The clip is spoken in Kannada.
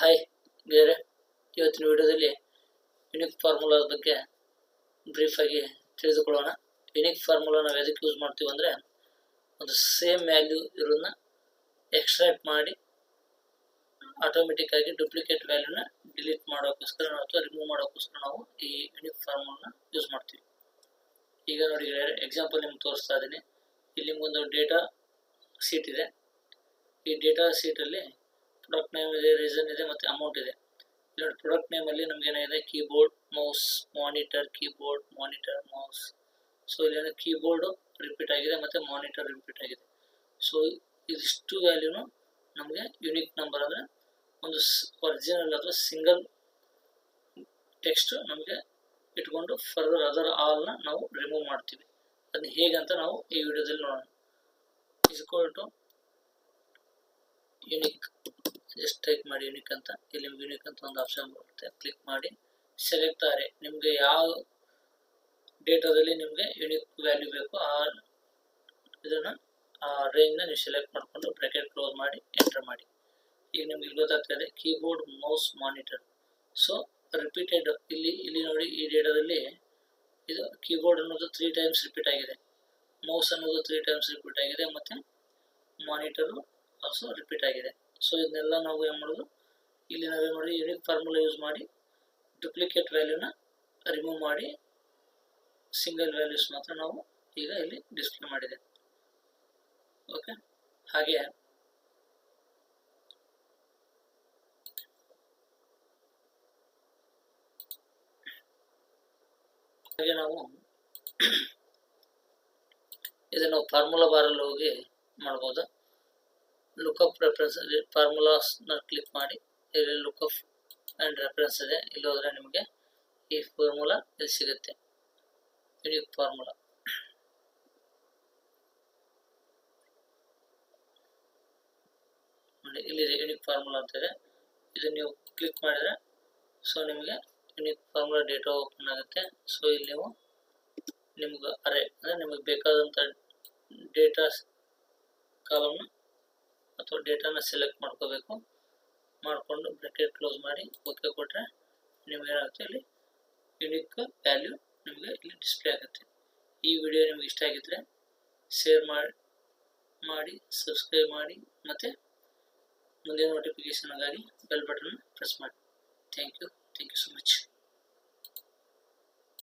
ಹಾಯ್ ಗೆಳೆಯರೆ, ಇವತ್ತಿನ ವಿಡಿಯೋದಲ್ಲಿ ಯುನಿಕ್ ಫಾರ್ಮುಲಾದ ಬಗ್ಗೆ ಬ್ರೀಫಾಗಿ ತಿಳಿದುಕೊಳ್ಳೋಣ. ಯುನಿಕ್ ಫಾರ್ಮುಲಾ ನಾವು ಎದಕ್ಕೆ ಯೂಸ್ ಮಾಡ್ತೀವಿ ಅಂದರೆ, ಒಂದು ಸೇಮ್ ವ್ಯಾಲ್ಯೂ ಇರೋದನ್ನ ಎಕ್ಸ್ಟ್ರಾಕ್ಟ್ ಮಾಡಿ ಆಟೋಮೆಟಿಕ್ ಆಗಿ ಡೂಪ್ಲಿಕೇಟ್ ವ್ಯಾಲ್ಯೂನ ಡಿಲೀಟ್ ಮಾಡೋಕ್ಕೋಸ್ಕರ ಅಥವಾ ರಿಮೂವ್ ಮಾಡೋಕ್ಕೋಸ್ಕರ ನಾವು ಈ ಯುನಿಕ್ ಫಾರ್ಮುಲಾನ ಯೂಸ್ ಮಾಡ್ತೀವಿ. ಈಗ ನೋಡಿ ಗೆಳೆಯರೆ, ಎಕ್ಸಾಂಪಲ್ ನಿಮ್ಗೆ ತೋರಿಸ್ತಾ ಇದ್ದೀನಿ. ಇಲ್ಲಿ ನಿಮಗೊಂದು ಡೇಟಾ ಶೀಟ್ ಇದೆ. ಈ ಡೇಟಾ ಶೀಟಲ್ಲಿ ಪ್ರಾಡಕ್ಟ್ ನೇಮ್ ಇದೆ, ರೀಸನ್ ಇದೆ ಮತ್ತು ಅಮೌಂಟ್ ಇದೆ. ಇಲ್ಲಿ ಪ್ರಾಡಕ್ಟ್ ನೇಮಲ್ಲಿ ನಮ್ಗೆ ಏನಾಗಿದೆ, keyboard, mouse, monitor, keyboard, monitor, mouse. So ಇಲ್ಲಿ ಕೀಬೋರ್ಡು ರಿಪೀಟ್ ಆಗಿದೆ ಮತ್ತು ಮಾನಿಟರ್ ರಿಪೀಟ್ ಆಗಿದೆ. ಸೊ ಇದಿಷ್ಟು ವ್ಯಾಲ್ಯೂನು ನಮಗೆ ಯುನಿಕ್ ನಂಬರ್ ಅಂದರೆ ಒಂದು ಒರಿಜಿನಲ್ ಅಥವಾ ಸಿಂಗಲ್ ಟೆಕ್ಸ್ಟ್ ನಮಗೆ ಇಟ್ಕೊಂಡು ಫರ್ದರ್ ಅದರ್ ಆಲ್ನ ನಾವು ರಿಮೂವ್ ಮಾಡ್ತೀವಿ. ಅದನ್ನ ಹೇಗಂತ ನಾವು ಈ ವಿಡಿಯೋದಲ್ಲಿ ನೋಡೋಣ. Equal to unique, just type ಮಾಡಿ ಯುನಿಕ್ ಅಂತ. ಇಲ್ಲಿ ನಿಮ್ಗೆ ಯುನಿಕ್ ಅಂತ ಒಂದು ಆಪ್ಷನ್ ಬರುತ್ತೆ, ಕ್ಲಿಕ್ ಮಾಡಿ ಸೆಲೆಕ್ಟ್ ಆರೆ. ನಿಮಗೆ ಯಾವ ಡೇಟಾದಲ್ಲಿ ನಿಮಗೆ ಯುನಿಕ್ ವ್ಯಾಲ್ಯೂ ಬೇಕು ಇದನ್ನು ಆ ರೇಂಜ್ನ ನೀವು ಸೆಲೆಕ್ಟ್ ಮಾಡಿಕೊಂಡು ಬ್ರಾಕೆಟ್ ಕ್ಲೋಸ್ ಮಾಡಿ ಎಂಟರ್ ಮಾಡಿ. ಈಗ ನಿಮ್ಗೆ ಗೊತ್ತಾಗ್ತಾ ಇದೆ keyboard, mouse, monitor. So repeated ಇಲ್ಲಿ ನೋಡಿ, ಈ ಡೇಟಾದಲ್ಲಿ ಇದು ಕೀಬೋರ್ಡ್ ಅನ್ನೋದು 3 ಟೈಮ್ಸ್ ರಿಪೀಟ್ ಆಗಿದೆ, ಮೌಸ್ ಅನ್ನೋದು 3 ಟೈಮ್ಸ್ ರಿಪೀಟ್ ಆಗಿದೆ ಮತ್ತು ಮಾನಿಟರು ಆಲ್ಸೋ ರಿಪೀಟ್ ಆಗಿದೆ. ಸೊ ಇದನ್ನೆಲ್ಲ ನಾವು ಏನು ಮಾಡೋದು, ಇಲ್ಲಿ ನಾವೇನು ಮಾಡಿ ಯುನಿಕ್ ಫಾರ್ಮುಲಾ ಯೂಸ್ ಮಾಡಿ ಡೂಪ್ಲಿಕೇಟ್ ವ್ಯಾಲ್ಯೂನ ರಿಮೂವ್ ಮಾಡಿ ಸಿಂಗಲ್ ವ್ಯಾಲ್ಯೂಸ್ ಮಾತ್ರ ನಾವು ಈಗ ಇಲ್ಲಿ ಡಿಸ್ಪ್ಲೇ ಮಾಡಿದೆ. ಓಕೆ, ಹಾಗೆ ನಾವು ಇದನ್ನು ಫಾರ್ಮುಲಾ ಬಾರಲ್ಲಿ ಹೋಗಿ ಮಾಡ್ಬೋದು. ಲುಕ್ಅಪ್ ರೆಫರೆನ್ಸ್ ಫಾರ್ಮುಲಾಸ್ನ ಕ್ಲಿಕ್ ಮಾಡಿ, ಇಲ್ಲಿ ಲುಕ್ಅಪ್ ಆ್ಯಂಡ್ ರೆಫರೆನ್ಸ್ ಇದೆ. ಇಲ್ಲಿ ಹೋದರೆ ನಿಮಗೆ ಈ ಫಾರ್ಮುಲಾ ಇಲ್ಲಿ ಸಿಗುತ್ತೆ, ಯುನಿಕ್ ಫಾರ್ಮುಲಾ. ನೋಡಿ ಇಲ್ಲಿದೆ ಯುನಿಕ್ ಫಾರ್ಮುಲಾ ಅಂತಿದೆ. ಇದು ನೀವು ಕ್ಲಿಕ್ ಮಾಡಿದರೆ ಸೊ ನಿಮಗೆ ಯುನಿಕ್ ಫಾರ್ಮುಲಾ ಡೇಟಾ ಓಪನ್ ಆಗುತ್ತೆ. ಸೊ ಇಲ್ಲಿ ನೀವು ನಿಮ್ಗೆ ಅರೆ ಅಂದರೆ ನಿಮಗೆ ಬೇಕಾದಂಥ ಡೇಟಾ ಕಾಲಮ್ನ ಅಥವಾ ಡೇಟಾನ ಸೆಲೆಕ್ಟ್ ಮಾಡ್ಕೋಬೇಕು. ಮಾಡಿಕೊಂಡು ಬ್ರಾಕೆಟ್ ಕ್ಲೋಸ್ ಮಾಡಿ ಓಕೆ ಕೊಟ್ಟರೆ ನಿಮ್ಗೆ ಏನಾಗುತ್ತೆ, ಇಲ್ಲಿ ಯುನಿಕ್ ವ್ಯಾಲ್ಯೂ ನಿಮಗೆ ಇಲ್ಲಿ ಡಿಸ್ಪ್ಲೇ ಆಗುತ್ತೆ. ಈ ವಿಡಿಯೋ ನಿಮ್ಗೆ ಇಷ್ಟ ಆಗಿದ್ದರೆ ಶೇರ್ ಮಾಡಿ ಸಬ್ಸ್ಕ್ರೈಬ್ ಮಾಡಿ ಮತ್ತು ಮುಂದಿನ ನೋಟಿಫಿಕೇಷನ್ಗಾಗಿ ಬೆಲ್ ಬಟನ್ ಪ್ರೆಸ್ ಮಾಡಿ. Thank you so much.